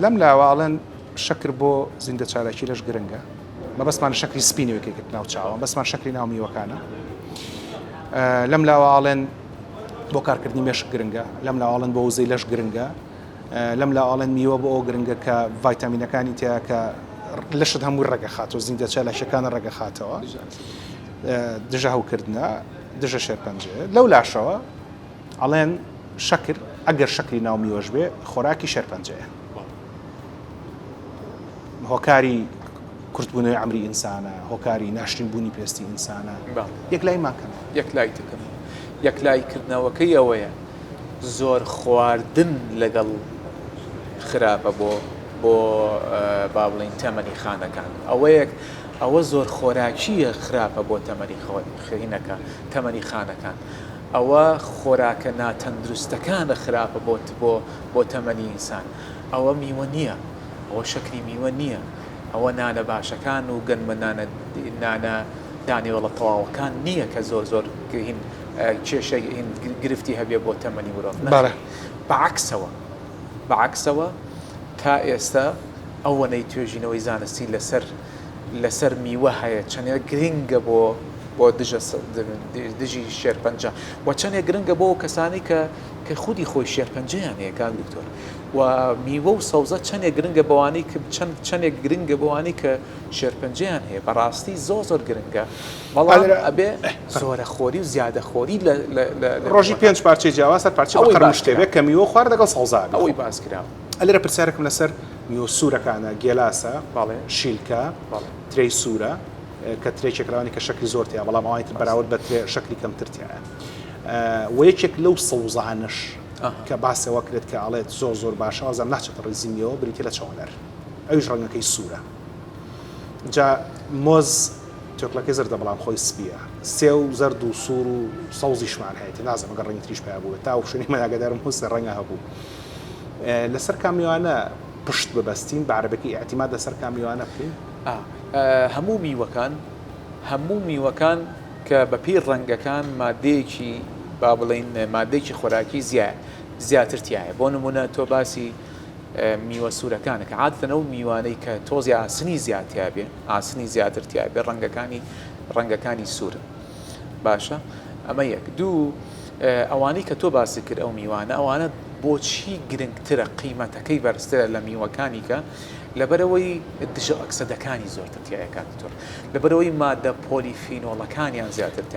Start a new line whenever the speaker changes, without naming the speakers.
لەم لاواڵەن شەکر بۆ زیندە چالاکی لەش گرنگە مە بەسمان شەکری سپینەوەکێکت ناو چاوە بەسمان شەکری ناو میوەکانە لەم لاواڵێن بۆ کارکردنی مێشک گرنگە لەم لاواڵەن بۆ وزەی لەش گرنگە لەم لاواڵەن میوە بۆ ئەو گرنگە کە ڤایتامینەکانی تیا کە لەشت هەموو ڕێگە خاتەوە زیندە چالاشەکانە ڕێگە خاتەوە دژە هەوکردنە دژە شێرپەنجێ لەو لاشەوە ئەڵێن شەکر ئەگەر شەکری ناو میوەش بێ خۆراکی شێرپەنجەیە هۆکاری کورتبوونەوەی عەمری ئینسانە هۆکاری ناشرین بوونی پێستی ئینسانە یەک لای ماکەن
یەک لای تکەم یەک لایکردنەوەکەی ئەوەیە زۆر خواردن لەگەڵ خراپە بۆ با بڵین تەمەنی خانەکان ئەوە زۆر خۆراکیە خراپە بۆ تەمەنی خانەکان ئەوە خۆراکە ناتەندروستەکانە خراپە بۆ تەمەنی ئینسان ئەوە میوە نییە ئەوە شەکری میوە نییە ئەوە نانە باشەکان و گەنمە نانە دانیوەڵە تەواوەکان نییە کە زۆر هین کێشەی گرفتی هەبێ بۆ تەمەنی مرۆڤ بەعکسەوە تا ئێستا ئەوەنەی توێژینەوەی زانستی لەسەر میوە هەیە چەندێک گرنگە بۆ دژی شێرپەنجە و چەندێک گرنگە بۆ کەسانی کە خودی خۆی شێرپەنجەیان هەیە کاک دکتۆر و میوە و سەوزە چەندێک گرنگە بەوانەی چەندێک گرنگە بەوانەی کە شێرپەنجەیان هەیە بەڕاستی زۆر گرنگە بەڵام ئەبێ زۆرە خۆری و زیادە خۆری
ڕۆژی 5 پارچەی جیاواز پارچە بەقەرم شتێک کە میوە خوارد لەگەڵ سەوزان
ئەوەی باس کرا
ئەلێرە پرسیارێکم لەسەر میوە سوورەکانە گێلاسە شیلکە ترەی سوورە کە ترێکێکراوانی کە شەکری زۆر تیا بەڵام ئەوانیتر بەراورد بە شەکری کەمتر تایە و یەکێک لەو سەوزانش کە باسەوە کرێت کە ئەڵێت زۆر باشە ئازم ناچێتە ڕێزیمیەوە بریتە لە چاوەنەر ئەویش ڕەنگەکەی سوورە جا مۆز تۆکلەکەی زەردە بەڵام خۆی سپیە سێ و زەرد و سوور و سەوزیشمان هەیە نازانم ئەگەر ڕەنگی تریش پێیا بوو تا شوێنی مەیاگەدارم هەستە ڕەنگە هەبوو لەسەر کامیوانە پشت ببەستین بە عەرەبەکەی ئاعتیماد لەسەر کامیوانە بکەین
هەموو میوەکان کە بەپی ڕەنگەکان مادەیەکی با بڵین مادەیەکی خۆراکی زیاتر تایە بۆ نمونە تۆ باسی میوە سوورەکانە کە عادەتەن ئەو میوانەی کە تۆزی ئاسنی زیاتیا بێ ئاسنی زیاتر تیا بێ ڕەنگەکانی سوورن باشە ئەمە یەک دوو ئەوانەی کە تۆ باسی کرد ئەو میوانە ئەوانە بۆچی گرنگترە قیمەتەکەی بەرزترە لە میوەکانی کە لەبەرەوەی دژە ئەکسەدەکانی زۆرتر تایە کاکتۆر لەبەرەوەی مادە پۆلیفینۆڵەکانیان زیاتر تایە